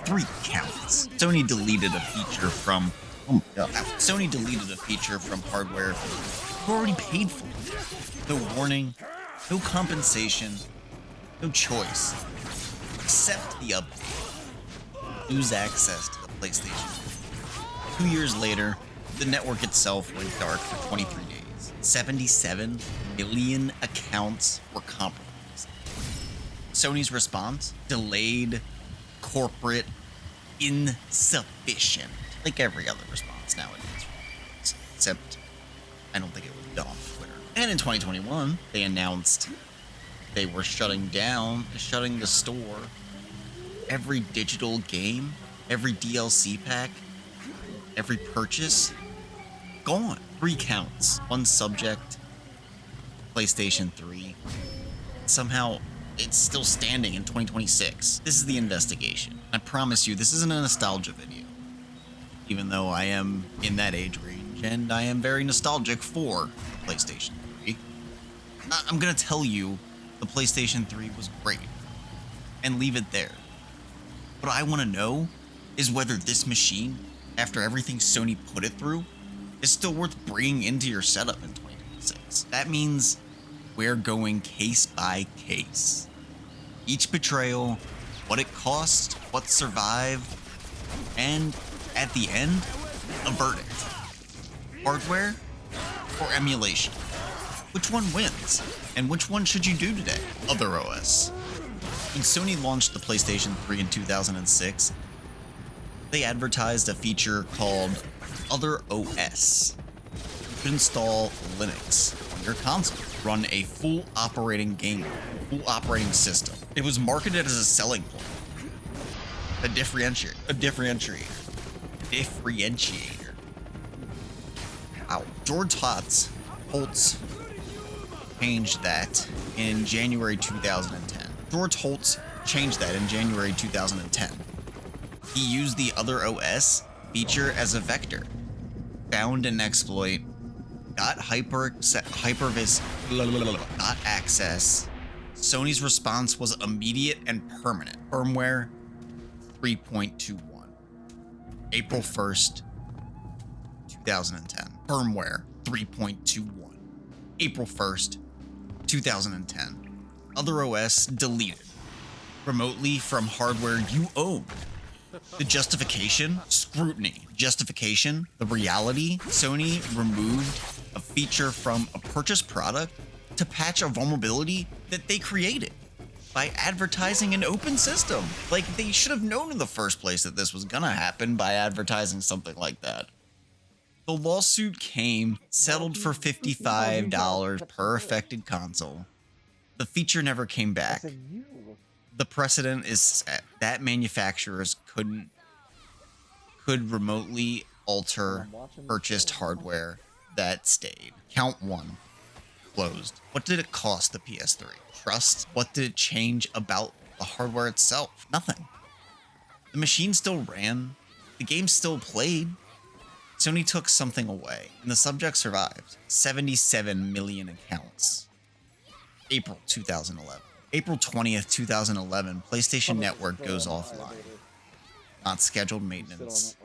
3 counts. Sony deleted a feature from Sony deleted a feature from hardware you already paid for. No warning, no compensation, no choice, except the update. Lose access to the PlayStation. 2 years later, the network itself went dark for 23 days. 77 million accounts were compromised. Sony's response? Delayed, corporate, insufficient. Like every other response nowadays. Except, I don't think it was done on Twitter. And in 2021, they announced they were shutting the store. Every digital game, every DLC pack, every purchase, gone. 3 counts. 1 subject, PlayStation 3. Somehow, it's still standing in 2026. This is the investigation. I promise you, this isn't a nostalgia video. Even though I am in that age range, and I am very nostalgic for PlayStation 3. I'm gonna tell you the PlayStation 3 was great, and leave it there. What I want to know is whether this machine, after everything Sony put it through, is still worth bringing into your setup in 2026. That means we're going case by case. Each betrayal, what it cost, what survived, and at the end, a verdict. Hardware or emulation? Which one wins? And which one should you do today? Other OS. When Sony launched the PlayStation 3 in 2006, they advertised a feature called Other OS. You could install Linux on your console, run a full operating system. It was marketed as a selling point, a differentiator. Wow. George Holtz changed that in January 2010. George Holtz changed that in January 2010. He used the Other OS feature as a vector, found an exploit, got got access. Sony's response was immediate and permanent. Firmware 3.21. April 1st, 2010. Firmware 3.21. April 1st, 2010. Other OS deleted remotely from hardware you own. The justification? Scrutiny. Justification? The reality? Sony removed a feature from a purchased product to patch a vulnerability that they created by advertising an open system. Like, they should have known in the first place that this was gonna happen by advertising something like that. The lawsuit came, settled for $55 per affected console. The feature never came back. The precedent is set that manufacturers could remotely alter purchased hardware that stayed. Count 1. Closed. What did it cost the PS3? Trust? What did it change about the hardware itself? Nothing. The machine still ran. The game still played. Sony took something away, and the subject survived. 77 million accounts. April 2011. April 20th, 2011, PlayStation Network goes offline. Not scheduled maintenance.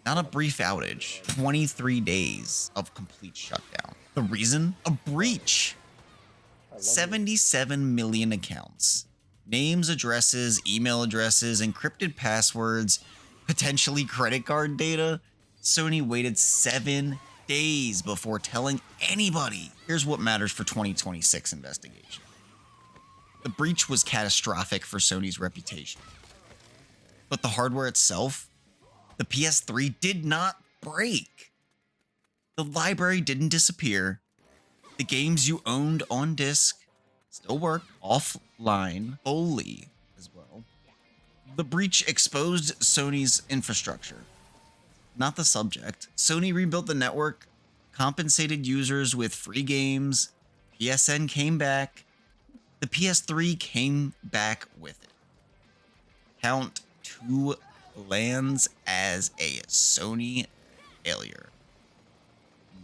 Not a brief outage. 23 days of complete shutdown. The reason? A breach. 77 million accounts. Names, addresses, email addresses, encrypted passwords, potentially credit card data. Sony waited 7 days before telling anybody. Here's what matters for 2026 investigation. The breach was catastrophic for Sony's reputation. But the hardware itself, the PS3 did not break. The library didn't disappear. The games you owned on disc still work offline fully as well. The breach exposed Sony's infrastructure, not the subject. Sony rebuilt the network, compensated users with free games. PSN came back. The PS3 came back with it. Count 2 lands as a Sony failure,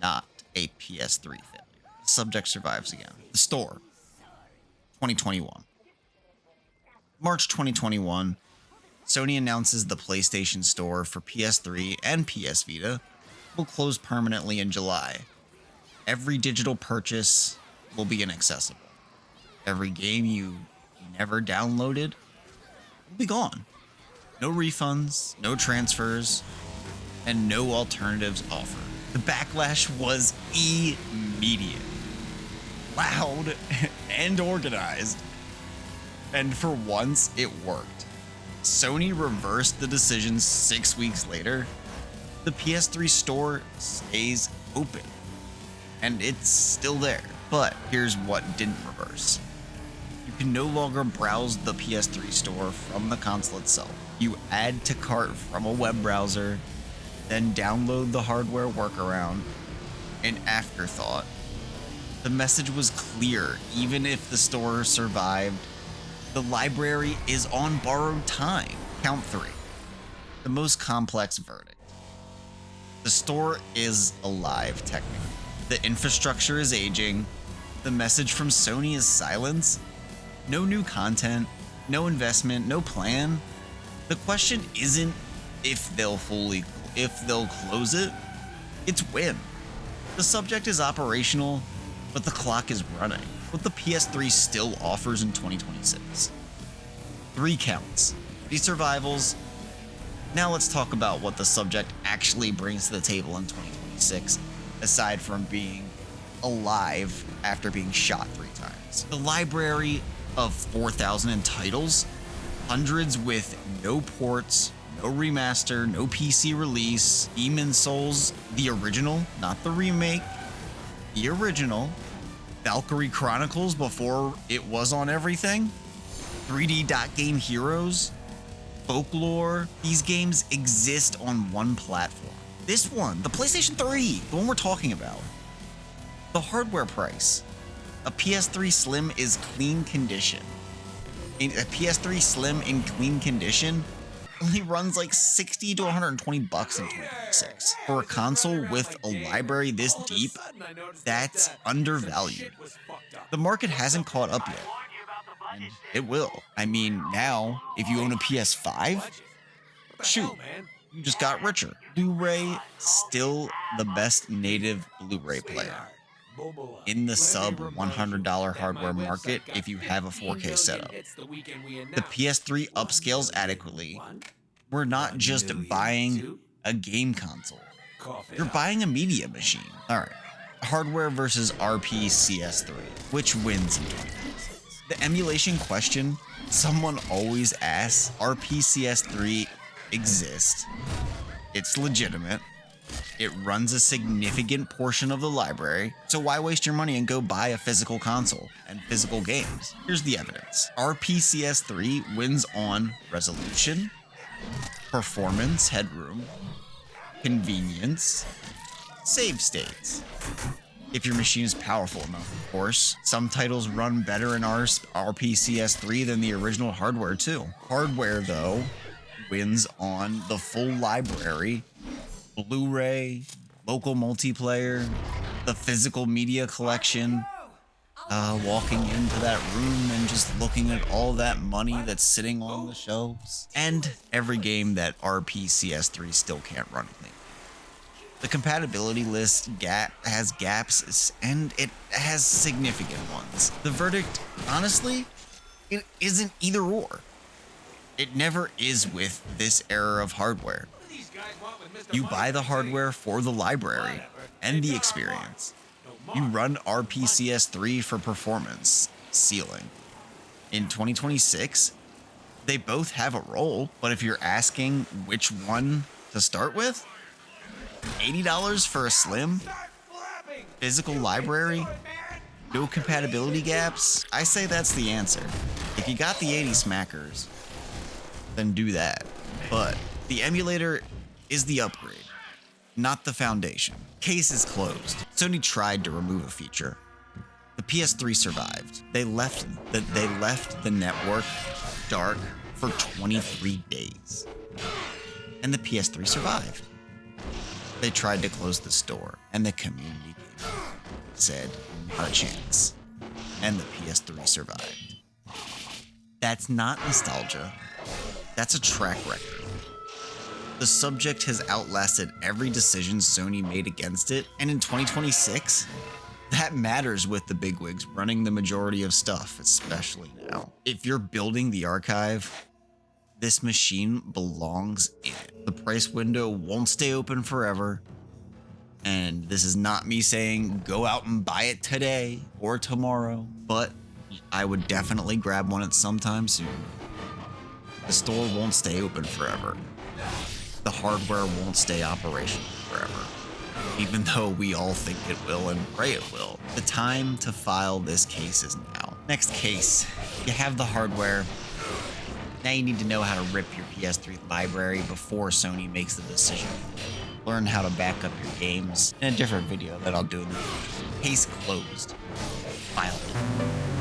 not a PS3 failure. The subject survives again. The store, 2021. March 2021, Sony announces the PlayStation Store for PS3 and PS Vita will close permanently in July. Every digital purchase will be inaccessible. Every game you never downloaded will be gone. No refunds, no transfers, and no alternatives offered. The backlash was immediate, loud, and organized. And for once, it worked. Sony reversed the decision 6 weeks later. The PS3 store stays open, and it's still there. But here's what didn't reverse. You can no longer browse the PS3 store from the console itself. You add to cart from a web browser, then download the hardware workaround. An afterthought. The message was clear, even if the store survived. The library is on borrowed time. Count 3. The most complex verdict. The store is alive, technically. The infrastructure is aging. The message from Sony is silence. No new content, no investment, no plan. The question isn't if they'll close it, it's when. The subject is operational, but the clock is running. What the PS3 still offers in 2026. 3 counts, 3 survivals. Now let's talk about what the subject actually brings to the table in 2026, aside from being alive after being shot 3 times. The library of 4,000 titles, hundreds with no ports, no remaster, no PC release, Demon's Souls, the original, not the remake, the original, Valkyrie Chronicles before it was on everything, 3D Dot Game Heroes, Folklore. These games exist on one platform. This one, the PlayStation 3, the one we're talking about. The hardware price. A PS3 Slim is clean condition. A PS3 Slim in clean condition only runs like 60 to 120 bucks in 2026. For a console with a library this deep, that's undervalued. The market hasn't caught up yet. And it will. I mean, now, if you own a PS5, shoot, you just got richer. Blu-ray, still the best native Blu-ray player. In the sub $100 hardware market if you have a 4K setup. The PS3 upscales adequately. We're not just buying a game console. You're buying a media machine. Alright, hardware versus RPCS3. Which wins in 2026? The emulation question someone always asks. RPCS3 exists. It's legitimate. It runs a significant portion of the library, so why waste your money and go buy a physical console and physical games? Here's the evidence. RPCS3 wins on resolution, performance, headroom, convenience, save states. If your machine is powerful enough, of course. Some titles run better in RPCS3 than the original hardware too. Hardware, though, wins on the full library, Blu-ray, local multiplayer, the physical media collection, walking into that room and just looking at all that money that's sitting on the shelves, and every game that RPCS3 still can't run clean. The compatibility list has gaps, and it has significant ones. The verdict, honestly, it isn't either or. It never is with this era of hardware. You buy the hardware for the library and the experience. You run RPCS3 for performance, ceiling. In 2026, they both have a role, but if you're asking which one to start with, $80 for a Slim, physical library, no compatibility gaps, I say that's the answer. If you got the 80 smackers, then do that. But the emulator is the upgrade, not the foundation. Case is closed. Sony tried to remove a feature. The PS3 survived. They left the network dark for 23 days. And the PS3 survived. They tried to close the store, and the community said, not a chance. And the PS3 survived. That's not nostalgia. That's a track record. The subject has outlasted every decision Sony made against it, and in 2026, that matters with the bigwigs running the majority of stuff, especially now. If you're building the archive, this machine belongs in it. The price window won't stay open forever, and this is not me saying go out and buy it today or tomorrow, but I would definitely grab one at some time soon. The store won't stay open forever. The hardware won't stay operational forever, even though we all think it will and pray it will. The time to file this case is now. Next case, you have the hardware. Now you need to know how to rip your PS3 library before Sony makes the decision. Learn how to back up your games in a different video that I'll do in the future. Case closed. Filed.